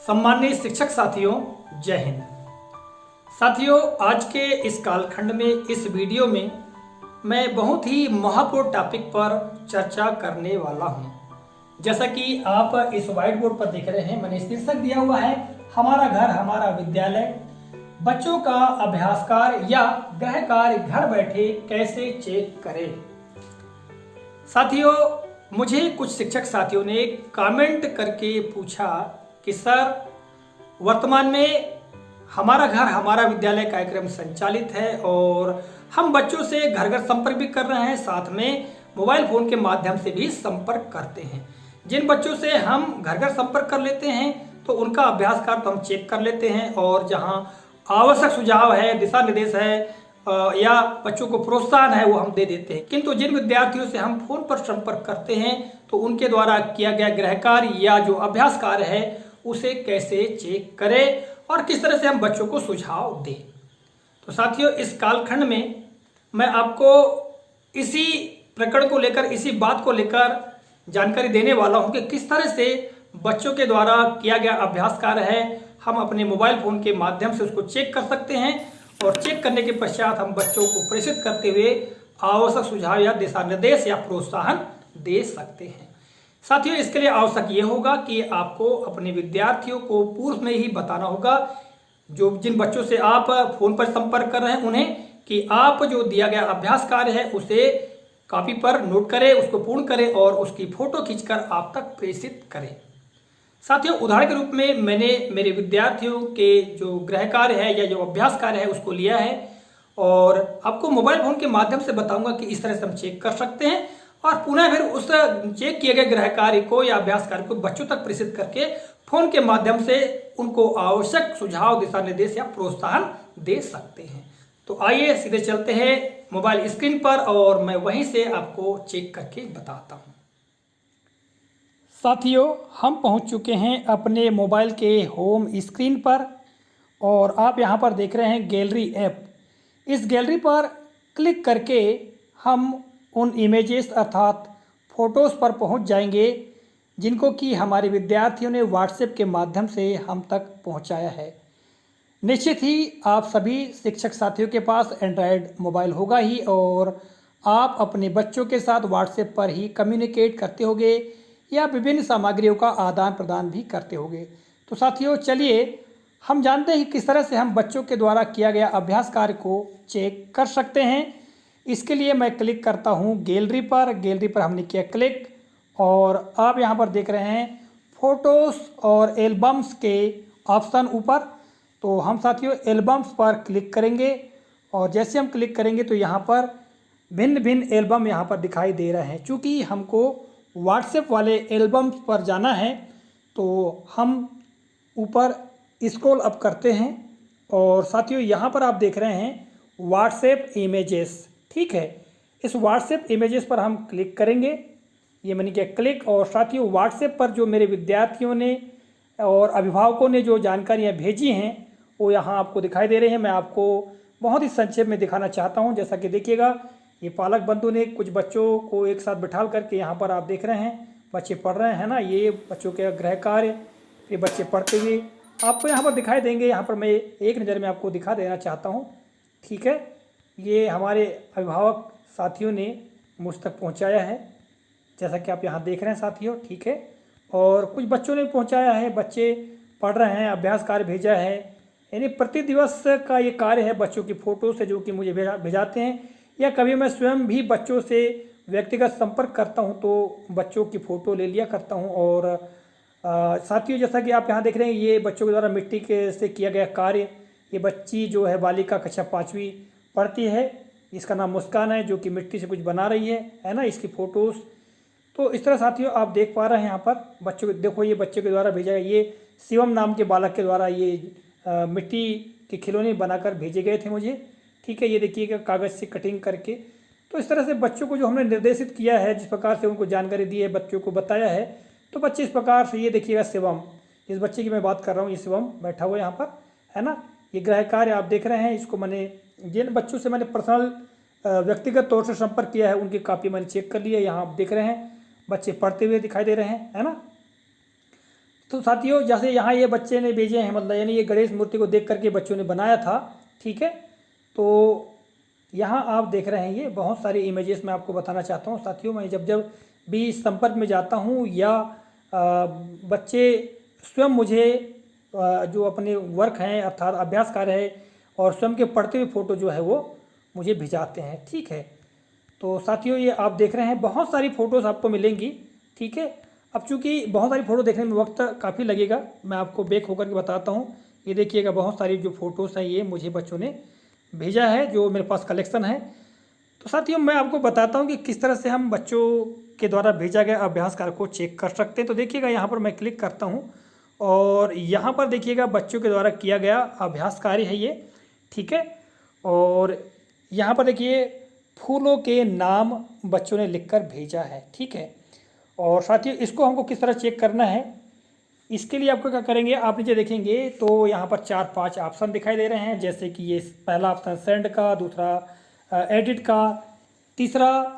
सम्मानित शिक्षक साथियों, जय हिंद। साथियों, आज के इस कालखंड में इस वीडियो में मैं बहुत ही महत्वपूर्ण टॉपिक पर चर्चा करने वाला हूं। जैसा कि आप इस व्हाइट बोर्ड पर देख रहे हैं, मैंने शीर्षक दिया हुआ है हमारा घर हमारा विद्यालय, बच्चों का अभ्यास कार्य या गृह कार्य घर बैठे कैसे चेक करें। साथियों, मुझे कुछ शिक्षक साथियों ने कमेंट करके पूछा कि सर, वर्तमान में हमारा घर हमारा विद्यालय कार्यक्रम संचालित है और हम बच्चों से घर घर संपर्क भी कर रहे हैं, साथ में मोबाइल फोन के माध्यम से भी संपर्क करते हैं। जिन बच्चों से हम घर घर संपर्क कर लेते हैं तो उनका अभ्यास कार्य तो हम चेक कर लेते हैं और जहां आवश्यक सुझाव है, दिशा निर्देश है या बच्चों को प्रोत्साहन है वो हम दे देते हैं। किंतु जिन विद्यार्थियों से हम फोन पर संपर्क करते हैं तो उनके द्वारा किया गया गृह कार्य या जो अभ्यास कार्य है उसे कैसे चेक करें और किस तरह से हम बच्चों को सुझाव दें। तो साथियों, इस कालखंड में मैं आपको इसी प्रकरण को लेकर, इसी बात को लेकर जानकारी देने वाला हूं कि किस तरह से बच्चों के द्वारा किया गया अभ्यास कार्य है हम अपने मोबाइल फोन के माध्यम से उसको चेक कर सकते हैं और चेक करने के पश्चात हम बच्चों को प्रेषित करते हुए आवश्यक सुझाव या दिशा निर्देश या प्रोत्साहन दे सकते हैं। साथियों, इसके लिए आवश्यक ये होगा कि आपको अपने विद्यार्थियों को पूर्व में ही बताना होगा, जो जिन बच्चों से आप फोन पर संपर्क कर रहे हैं उन्हें, कि आप जो दिया गया अभ्यास कार्य है उसे कॉपी पर नोट करें, उसको पूर्ण करें और उसकी फोटो खींचकर आप तक प्रेषित करें। साथियों, उदाहरण के रूप में मैंने मेरे विद्यार्थियों के जो गृह कार्य है या जो अभ्यास कार्य है उसको लिया है और आपको मोबाइल फोन के माध्यम से बताऊंगा कि इस तरह से हम चेक कर सकते हैं और पुनः फिर उस चेक किए गए गृह कार्य को या अभ्यास कार्य को बच्चों तक प्रेषित करके फोन के माध्यम से उनको आवश्यक सुझाव, दिशा निर्देश या प्रोत्साहन दे सकते हैं। तो आइए सीधे चलते हैं मोबाइल स्क्रीन पर और मैं वहीं से आपको चेक करके बताता हूं। साथियों, हम पहुंच चुके हैं अपने मोबाइल के होम स्क्रीन पर और आप यहां पर देख रहे हैं गैलरी ऐप। इस गैलरी पर क्लिक करके हम उन इमेजेस अर्थात फ़ोटोज़ पर पहुंच जाएंगे जिनको कि हमारे विद्यार्थियों ने व्हाट्सएप के माध्यम से हम तक पहुंचाया है। निश्चित ही आप सभी शिक्षक साथियों के पास एंड्रॉयड मोबाइल होगा ही और आप अपने बच्चों के साथ व्हाट्सएप पर ही कम्युनिकेट करते होंगे या विभिन्न सामग्रियों का आदान प्रदान भी करते होंगे। तो साथियों, चलिए हम जानते हैं कि किस तरह से हम बच्चों के द्वारा किया गया अभ्यास कार्य को चेक कर सकते हैं। इसके लिए मैं क्लिक करता हूं गैलरी पर। गैलरी पर हमने किया क्लिक और आप यहां पर देख रहे हैं फ़ोटोज़ और एल्बम्स के ऑप्शन ऊपर। तो हम साथियों एल्बम्स पर क्लिक करेंगे और जैसे हम क्लिक करेंगे तो यहां पर भिन्न भिन्न एल्बम यहां पर दिखाई दे रहे हैं। चूँकि हमको व्हाट्सएप वाले एल्बम्स पर जाना है तो हम ऊपर स्क्रॉल अप करते हैं और साथियों यहाँ पर आप देख रहे हैं व्हाट्सएप इमेजेस। ठीक है, इस व्हाट्सएप इमेजेस पर हम क्लिक करेंगे। ये मैंने किया क्लिक और साथियों व्हाट्सएप पर जो मेरे विद्यार्थियों ने और अभिभावकों ने जो जानकारियाँ भेजी हैं वो यहाँ आपको दिखाई दे रहे हैं। मैं आपको बहुत ही संक्षेप में दिखाना चाहता हूँ। जैसा कि देखिएगा, ये पालक बंधु ने कुछ बच्चों को एक साथ बिठा करके यहाँ पर आप देख रहे हैं बच्चे पढ़ रहे हैं ना, ये बच्चों के गृह कार्य, ये बच्चे पढ़ते हुए आपको यहाँ पर दिखाई देंगे। यहाँ पर मैं एक नज़र में आपको दिखा देना चाहता हूँ। ठीक है, ये हमारे अभिभावक साथियों ने मुझ तक पहुँचाया है, जैसा कि आप यहाँ देख रहे हैं साथियों। ठीक है, और कुछ बच्चों ने पहुँचाया है, बच्चे पढ़ रहे हैं, अभ्यास कार्य भेजा है। यानी प्रति दिवस का ये कार्य है बच्चों की फ़ोटो से जो कि मुझे भेजाते हैं, या कभी मैं स्वयं भी बच्चों से व्यक्तिगत संपर्क करता हूं तो बच्चों की फ़ोटो ले लिया करता हूं। और साथियों, जैसा कि आप यहाँ देख रहे हैं, ये बच्चों के द्वारा मिट्टी के से किया गया कार्य। ये बच्ची जो है बालिका कक्षा 5वीं पढ़ती है, इसका नाम मुस्कान है, जो कि मिट्टी से कुछ बना रही है ना, इसकी फ़ोटोज़। तो इस तरह साथियों आप देख पा रहे हैं यहाँ पर बच्चों को। देखो, ये बच्चे के द्वारा भेजा गया, ये शिवम नाम के बालक के द्वारा ये मिट्टी के खिलौने बनाकर भेजे गए थे मुझे। ठीक है, ये देखिएगा कागज़ से कटिंग करके। तो इस तरह से बच्चों को जो हमने निर्देशित किया है, जिस प्रकार से उनको जानकारी दी है, बच्चों को बताया है, तो बच्चे इस प्रकार से, ये देखिएगा शिवम, जिस बच्चे की मैं बात कर रहा हूँ, ये शिवम बैठा हुआ यहाँ पर है ना। ये गृह कार्य आप देख रहे हैं, इसको मैंने जिन बच्चों से मैंने पर्सनल व्यक्तिगत तौर से संपर्क किया है उनकी कापी मैंने चेक कर ली है। यहाँ आप देख रहे हैं बच्चे पढ़ते हुए दिखाई दे रहे हैं, है ना। तो साथियों जैसे यहाँ ये बच्चे ने भेजे हैं, मतलब यानी ये गणेश मूर्ति को देख करके बच्चों ने बनाया था, ठीक है। तो यहाँ आप देख रहे हैं ये बहुत सारी इमेजेस मैं आपको बताना चाहता हूँ साथियों। मैं जब जब भी इस संपर्क में जाता हूँ या बच्चे स्वयं मुझे जो अपने वर्क हैं अर्थात अभ्यास कार्य है और स्वयं के पढ़ते हुए फ़ोटो जो है वो मुझे भिजाते हैं, ठीक है। तो साथियों ये आप देख रहे हैं बहुत सारी फ़ोटोज़ आपको मिलेंगी, ठीक है। अब चूँकि बहुत सारी फ़ोटो देखने में वक्त काफ़ी लगेगा, मैं आपको बैक होकर के बताता हूँ। ये देखिएगा बहुत सारी जो फ़ोटोज़ हैं ये मुझे बच्चों ने भेजा है, जो मेरे पास कलेक्शन है। तो साथियों मैं आपको बताता हूँ कि किस तरह से हम बच्चों के द्वारा भेजा गया अभ्यास कार्य को चेक कर सकते हैं। तो देखिएगा यहाँ पर मैं क्लिक करता हूँ और यहाँ पर देखिएगा बच्चों के द्वारा किया गया अभ्यास कार्य है ये, ठीक है। और यहाँ पर देखिए फूलों के नाम बच्चों ने लिखकर भेजा है, ठीक है। और साथियों इसको हमको किस तरह चेक करना है, इसके लिए आपको क्या करेंगे, आप नीचे देखेंगे तो यहाँ पर 4-5 ऑप्शन दिखाई दे रहे हैं। जैसे कि ये पहला ऑप्शन सेंड का, दूसरा एडिट का, तीसरा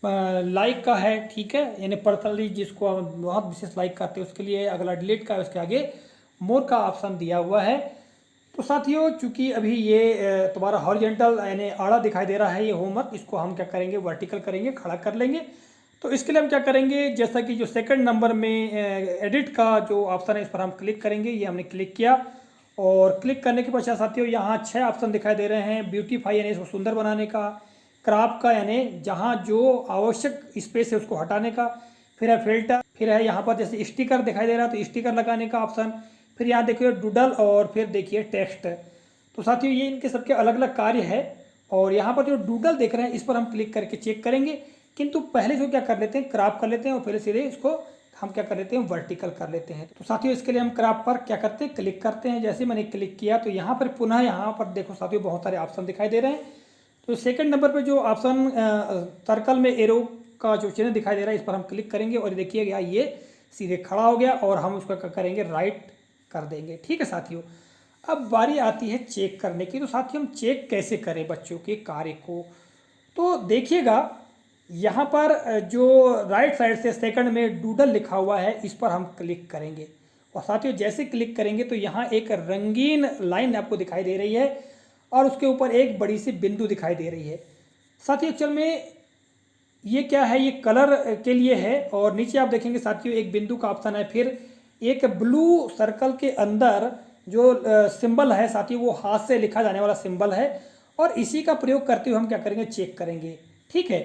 लाइक का है, ठीक है, यानी पर्सनली जिसको हम बहुत विशेष लाइक करते हैं उसके लिए। अगला डिलीट का है, उसके आगे मोर का ऑप्शन दिया हुआ है। तो साथियों चूंकि अभी ये तुम्हारा हॉरिजॉन्टल यानी आड़ा दिखाई दे रहा है ये होमवर्क, इसको हम क्या करेंगे वर्टिकल करेंगे, खड़ा कर लेंगे। तो इसके लिए हम क्या करेंगे, जैसा कि जो सेकंड नंबर में एडिट का जो ऑप्शन है इस पर हम क्लिक करेंगे। ये हमने क्लिक किया और क्लिक करने के पश्चात साथियों यहाँ 6 ऑप्शन दिखाई दे रहे हैं। ब्यूटीफाई यानी इसको सुंदर बनाने का, क्रॉप का यानी जहाँ जो आवश्यक स्पेस है उसको हटाने का, फिर है फिल्टर, फिर है यहाँ पर जैसे स्टिकर दिखाई दे रहा है तो स्टिकर लगाने का ऑप्शन, फिर यहाँ देखिए डूडल और फिर देखिए टेक्स्ट। तो साथियों ये इनके सबके अलग अलग कार्य है। और यहाँ पर जो डूडल देख रहे हैं इस पर हम क्लिक करके चेक करेंगे, किंतु पहले जो क्या कर लेते हैं क्रॉप कर लेते हैं और फिर सीधे इसको हम क्या कर लेते हैं वर्टिकल कर लेते हैं। तो साथियों इसके लिए हम क्रॉप पर क्या करते हैं क्लिक करते हैं। जैसे मैंने क्लिक किया तो यहाँ पर पुनः यहाँ पर देखो साथियों बहुत सारे ऑप्शन दिखाई दे रहे हैं। तो सेकंड नंबर पर जो ऑप्शन सर्कल में एरो का जो चिन्ह दिखाई दे रहा है इस पर हम क्लिक करेंगे और देखिएगा ये सीधे खड़ा हो गया और हम उसका क्या करेंगे राइट कर देंगे, ठीक है साथियों। अब बारी आती है चेक करने की। तो साथियों हम चेक कैसे करें बच्चों के कार्य को, तो देखिएगा यहाँ पर जो राइट साइड से सेकंड में डूडल लिखा हुआ है इस पर हम क्लिक करेंगे और साथियों जैसे क्लिक करेंगे तो यहाँ एक रंगीन लाइन आपको दिखाई दे रही है और उसके ऊपर एक बड़ी सी बिंदु दिखाई दे रही है। साथियों एक्चुअल में ये क्या है, ये कलर के लिए है। और नीचे आप देखेंगे साथियों एक बिंदु का ऑप्शन है, फिर एक ब्लू सर्कल के अंदर जो सिंबल है साथियों वो हाथ से लिखा जाने वाला सिंबल है और इसी का प्रयोग करते हुए हम क्या करेंगे चेक करेंगे, ठीक है।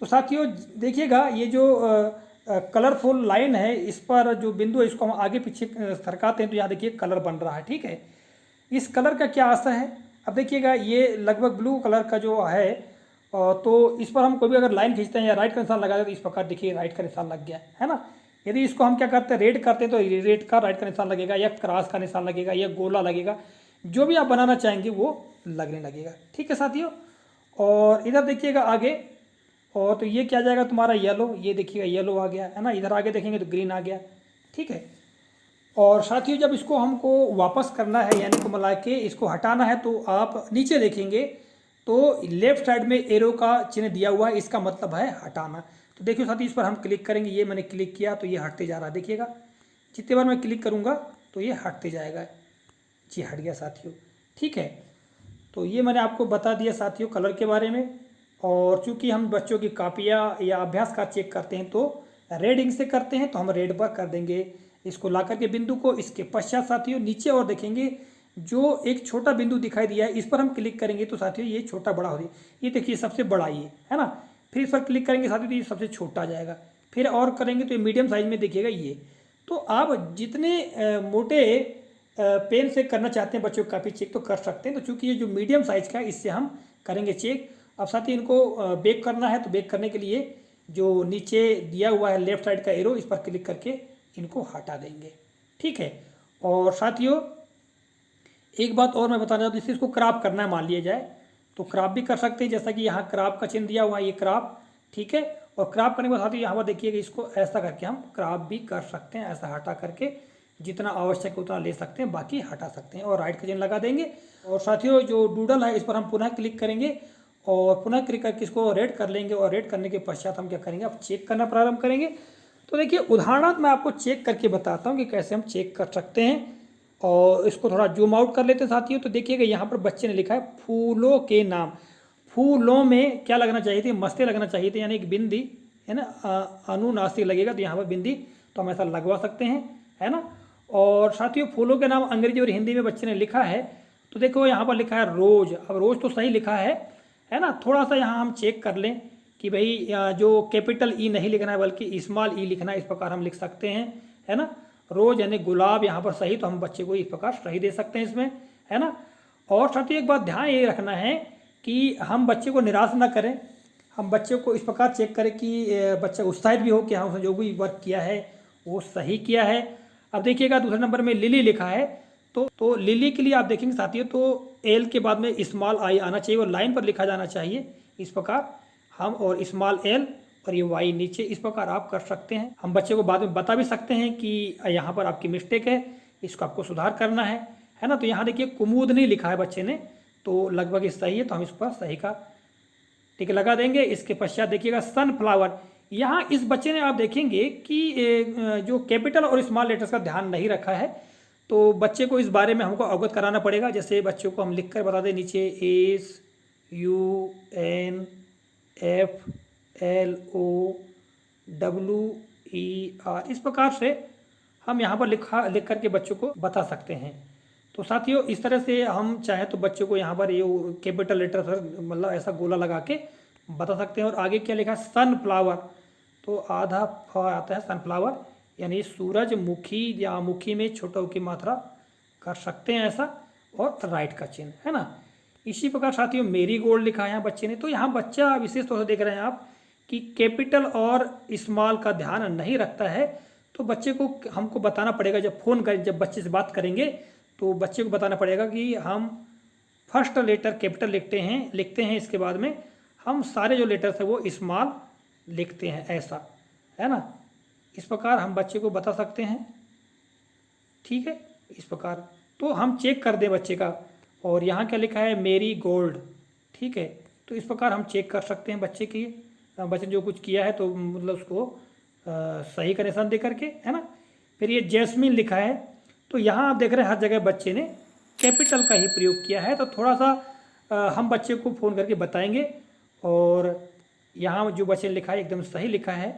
तो साथियों देखिएगा ये जो कलरफुल लाइन है इस पर जो बिंदु है इसको हम आगे पीछे सरकाते हैं तो यहाँ देखिए कलर बन रहा है, ठीक है। इस कलर का क्या असर है, अब देखिएगा ये लगभग ब्लू कलर का जो है तो इस पर हम कोई भी अगर लाइन खींचते हैं या राइट का निशान लगाते हैं तो इस प्रकार देखिए राइट का निशान लग गया है ना। यदि इसको हम क्या करते हैं रेड करते हैं तो रेड का राइट का निशान लगेगा या क्रॉस का निशान लगेगा या गोला लगेगा, जो भी आप बनाना चाहेंगे वो लगने लगेगा, ठीक है साथियों। और इधर देखिएगा आगे, और तो ये क्या जाएगा तुम्हारा येलो, ये देखिएगा येलो आ गया है ना। इधर आगे देखेंगे तो ग्रीन आ गया, ठीक है। और साथियों जब इसको हमको वापस करना है यानी को मिला के इसको हटाना है तो आप नीचे देखेंगे तो लेफ्ट साइड में एरो का चिन्ह दिया हुआ है, इसका मतलब है हटाना। तो देखिए साथियों इस पर हम क्लिक करेंगे, ये मैंने क्लिक किया तो ये हटते जा रहा है, देखिएगा जितने बार मैं क्लिक करूँगा तो ये हटते जाएगा। जी हट गया साथियों, ठीक है। तो ये मैंने आपको बता दिया साथियों कलर के बारे में। और चूंकि हम बच्चों की कापियाँ या अभ्यास का चेक करते हैं तो रेड इंक से करते हैं तो हम रेड पर कर देंगे इसको ला करके बिंदु को। इसके पश्चात साथियों नीचे और देखेंगे जो एक छोटा बिंदु दिखाई दिया है इस पर हम क्लिक करेंगे तो साथियों ये छोटा बड़ा हो रही है, ये देखिए सबसे बड़ा ये है ना। फिर इस पर क्लिक करेंगे साथियों तो ये सबसे छोटा आ जाएगा, फिर और करेंगे तो ये मीडियम साइज में देखिएगा ये। तो आप जितने मोटे पेन से करना चाहते हैं बच्चों का कापी चेक तो कर सकते हैं। तो चूंकि ये जो मीडियम साइज का है इससे हम करेंगे चेक। अब साथ ही इनको बेक करना है तो बेक करने के लिए जो नीचे दिया हुआ है लेफ्ट साइड का एरो इस पर क्लिक करके इनको हटा देंगे, ठीक है। और साथियों एक बात और मैं बताना चाहता हूँ, इसको क्रॉप करना है मान लिया जाए तो क्रॉप भी कर सकते हैं, जैसा कि यहाँ क्रॉप का चिन्ह दिया हुआ है ये क्रॉप, ठीक है। और क्रॉप करने के बाद साथियों यहाँ पर देखिएगा इसको ऐसा करके हम क्रॉप भी कर सकते हैं, ऐसा हटा करके जितना आवश्यक है उतना ले सकते हैं, बाकी हटा सकते हैं और राइट का चिन्ह लगा देंगे। और साथियों जो डूडल है इस पर हम पुनः क्लिक करेंगे और पुनः क्लिक करके इसको रेड कर लेंगे और रेड करने के पश्चात हम क्या करेंगे अब चेक करना प्रारंभ करेंगे। तो देखिए उदाहरण मैं आपको चेक करके बताता हूँ कि कैसे हम चेक कर सकते हैं। और इसको थोड़ा जूम आउट कर लेते हैं साथियों। तो देखिएगा यहाँ पर बच्चे ने लिखा है फूलों के नाम। फूलों में क्या लगना चाहिए थी, मस्ते लगना चाहिए थे, यानी एक बिंदी है ना, अनुनासिक लगेगा तो यहाँ पर बिंदी, तो हम ऐसा लगवा सकते हैं, है ना। और साथियों फूलों के नाम अंग्रेजी और हिंदी में बच्चे ने लिखा है। तो देखो यहाँ पर लिखा है रोज। अब रोज तो सही लिखा है ना। थोड़ा सा यहाँ हम चेक कर लें कि भाई जो कैपिटल ई नहीं लिखना है बल्कि स्मॉल ई लिखना है, इस प्रकार हम लिख सकते हैं, है ना। रोज यानी गुलाब यहाँ पर सही, तो हम बच्चे को इस प्रकार सही दे सकते हैं इसमें, है ना। और साथियों एक बात ध्यान ये रखना है कि हम बच्चे को निराश ना करें। हम बच्चे को इस प्रकार चेक करें कि बच्चा उत्साहित भी हो कि हाँ उसने जो भी वर्क किया है वो सही किया है। अब देखिएगा दूसरे नंबर में लिली लिखा है। तो लिली के लिए आप देखेंगे साथियों, तो एल के बाद में स्मॉल आई आना चाहिए और लाइन पर लिखा जाना चाहिए इस प्रकार हम, और स्मॉल एल और ये वाई नीचे, इस प्रकार आप कर सकते हैं। हम बच्चे को बाद में बता भी सकते हैं कि यहाँ पर आपकी मिस्टेक है, इसको आपको सुधार करना है ना। तो यहाँ देखिए कुमुद नहीं लिखा है बच्चे ने, तो लगभग ये सही है, तो हम इस पर सही का टिक लगा देंगे। इसके पश्चात देखिएगा सनफ्लावर। यहाँ इस बच्चे ने आप देखेंगे कि जो कैपिटल और स्मॉल लेटर्स का ध्यान नहीं रखा है, तो बच्चे को इस बारे में हमको अवगत कराना पड़ेगा। जैसे बच्चों को हम लिख कर बता दें नीचे SUNFLOWER, इस प्रकार से हम यहाँ पर लिख करके बच्चों को बता सकते हैं। तो साथियों इस तरह से हम चाहे तो बच्चों को यहाँ पर ये कैपिटल लेटर पर मतलब ऐसा गोला लगा के बता सकते हैं। और आगे क्या लिखा है सनफ्लावर, तो आधा फ आता है सनफ्लावर, यानी सूरजमुखी या मुखी में छोटा की मात्रा कर सकते हैं ऐसा, और राइट का चिन्ह, है ना। इसी प्रकार साथियों मेरी गोल्ड लिखा है यहाँ बच्चे ने। तो यहाँ बच्चा विशेष तौर से देख रहे हैं आप कि कैपिटल और स्मॉल का ध्यान नहीं रखता है। तो बच्चे को हमको बताना पड़ेगा, जब बच्चे से बात करेंगे तो बच्चे को बताना पड़ेगा कि हम फर्स्ट लेटर कैपिटल लिखते हैं, इसके बाद में हम सारे जो लेटर्स है वो स्मॉल लिखते हैं, ऐसा, है ना। इस प्रकार हम बच्चे को बता सकते हैं, ठीक है। इस प्रकार तो हम चेक कर दें बच्चे का। और यहाँ क्या लिखा है मेरी गोल्ड, ठीक है। तो इस प्रकार हम चेक कर सकते हैं बच्चे ने जो कुछ किया है, तो मतलब उसको सही का निशान दे करके, है ना। फिर ये जैस्मिन लिखा है। तो यहाँ आप देख रहे हैं हर जगह बच्चे ने कैपिटल का ही प्रयोग किया है। तो थोड़ा सा हम बच्चे को फ़ोन करके बताएंगे। और यहाँ जो बच्चे ने लिखा है एकदम सही लिखा है,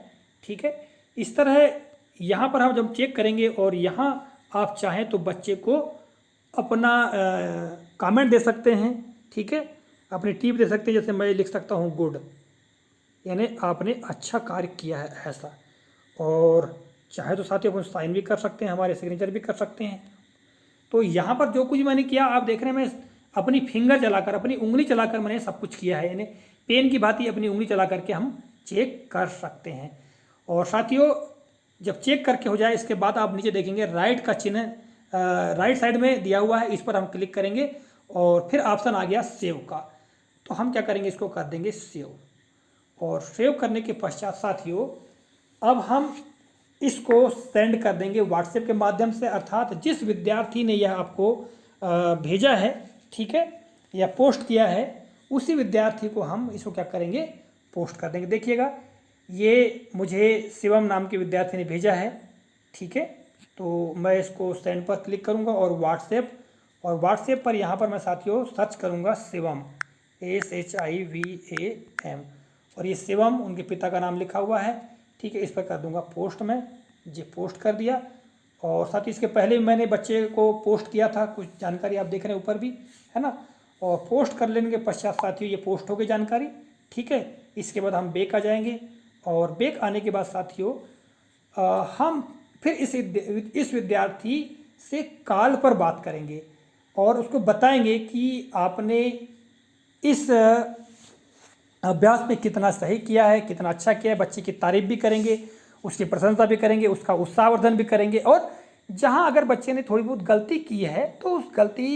ठीक है। इस तरह यहाँ पर हम जब चेक करेंगे, और यहाँ आप चाहें तो बच्चे को अपना कमेंट दे सकते हैं, ठीक है, अपनी टिप दे सकते हैं। जैसे मैं लिख सकता हूँ गुड, यानी आपने अच्छा कार्य किया है ऐसा। और चाहे तो साथियों अपन साइन भी कर सकते हैं, हमारे सिग्नेचर भी कर सकते हैं। तो यहाँ पर जो कुछ मैंने किया आप देख रहे हैं, मैं अपनी फिंगर चलाकर, अपनी उंगली चलाकर मैंने सब कुछ किया है, यानी पेन की भांति अपनी उंगली चला करके हम चेक कर सकते हैं। और साथियों जब चेक करके हो जाए इसके बाद आप नीचे देखेंगे राइट का चिन्ह राइट साइड में दिया हुआ है, इस पर हम क्लिक करेंगे और फिर ऑप्शन आ गया सेव का। तो हम क्या करेंगे, इसको कर देंगे सेव। और सेव करने के पश्चात साथियों अब हम इसको सेंड कर देंगे व्हाट्सएप के माध्यम से, अर्थात जिस विद्यार्थी ने यह आपको भेजा है, ठीक है, या पोस्ट किया है, उसी विद्यार्थी को हम इसको क्या करेंगे, पोस्ट कर देंगे। देखिएगा ये मुझे शिवम नाम के विद्यार्थी ने भेजा है, ठीक है। तो मैं इसको सेंड पर क्लिक करूंगा और व्हाट्सएप पर यहाँ पर मैं साथियों सर्च करूंगा शिवम, SHIVAM, और ये शिवम उनके पिता का नाम लिखा हुआ है, ठीक है। इस पर कर दूंगा पोस्ट में, जी पोस्ट कर दिया। और साथ ही इसके पहले मैंने बच्चे को पोस्ट किया था, कुछ जानकारी आप देख रहे हैं ऊपर भी, है ना। और पोस्ट कर लेने के पश्चात साथियों ये पोस्ट हो गई जानकारी, ठीक है। इसके बाद हम बैक आ जाएंगे, और बैक आने के बाद साथियों हम फिर इस विद्यार्थी से कॉल पर बात करेंगे और उसको बताएंगे कि आपने इस अभ्यास में कितना सही किया है, कितना अच्छा किया है। बच्चे की तारीफ भी करेंगे, उसकी प्रशंसा भी करेंगे, उसका उत्साहवर्धन भी करेंगे। और जहां अगर बच्चे ने थोड़ी बहुत गलती की है तो उस गलती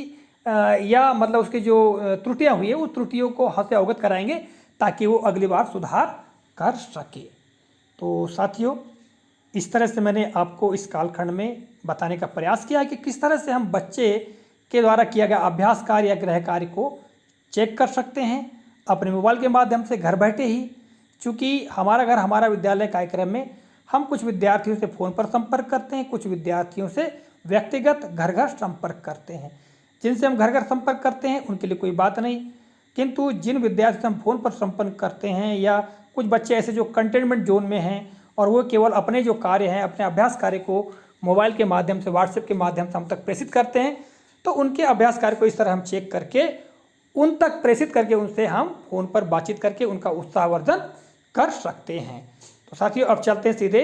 या मतलब उसकी जो त्रुटियां हुई है उस त्रुटियों को हमसे अवगत कराएंगे ताकि वो अगली बार सुधार कर सके। तो साथियों इस तरह से मैंने आपको इस कालखंड में बताने का प्रयास किया कि किस तरह से हम बच्चे के द्वारा किया गया अभ्यास कार्य या गृह कार्य को चेक कर सकते हैं अपने मोबाइल के माध्यम से घर बैठे ही। चूँकि हमारा घर हमारा विद्यालय कार्यक्रम में हम कुछ विद्यार्थियों से फ़ोन पर संपर्क करते हैं, कुछ विद्यार्थियों से व्यक्तिगत घर घर संपर्क करते हैं। जिनसे हम घर घर संपर्क करते हैं उनके लिए कोई बात नहीं, किंतु जिन विद्यार्थियों से हम फ़ोन पर संपर्क करते हैं या कुछ बच्चे ऐसे जो कंटेनमेंट जोन में हैं और वो केवल अपने जो कार्य हैं, अपने अभ्यास कार्य को मोबाइल के माध्यम से, व्हाट्सएप के माध्यम से हम तक प्रेषित करते हैं, तो उनके अभ्यास कार्य को इस तरह हम चेक करके उन तक प्रेषित करके उनसे हम फ़ोन पर बातचीत करके उनका उत्साहवर्धन कर सकते हैं। तो साथियों, अब चलते हैं सीधे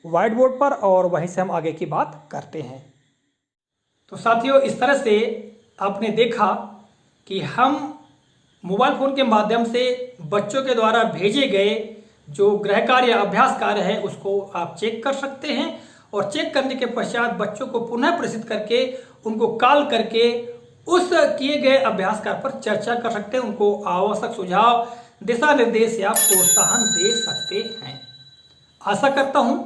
व्हाइट बोर्ड पर और वहीं से हम आगे की बात करते हैं। तो साथियों, इस तरह से आपने देखा कि हम मोबाइल फ़ोन के माध्यम से बच्चों के द्वारा भेजे गए जो गृह कार्य या अभ्यास कार्य है उसको आप चेक कर सकते हैं और चेक करने के पश्चात बच्चों को पुनः प्रेषित करके उनको कॉल करके उस किए गए अभ्यास कार्य पर चर्चा कर सकते हैं, उनको आवश्यक सुझाव, दिशा निर्देश या प्रोत्साहन दे सकते हैं। आशा करता हूं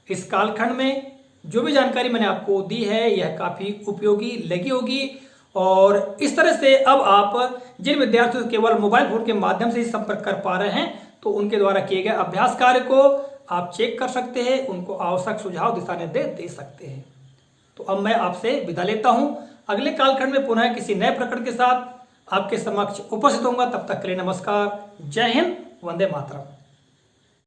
इस कालखंड में जो भी जानकारी मैंने आपको दी है यह काफ़ी उपयोगी लगी होगी और इस तरह से अब आप जिन विद्यार्थियों से केवल मोबाइल फोन के माध्यम से ही संपर्क कर पा रहे हैं तो उनके द्वारा किए गए अभ्यास कार्य को आप चेक कर सकते हैं, उनको आवश्यक सुझाव, दिशा निर्देश दे सकते हैं। तो अब मैं आपसे विदा लेता हूं। अगले कालखंड में पुनः किसी नए प्रकरण के साथ आपके समक्ष उपस्थित होऊंगा। तब तक के लिए नमस्कार, जय हिंद, वंदे मातरम।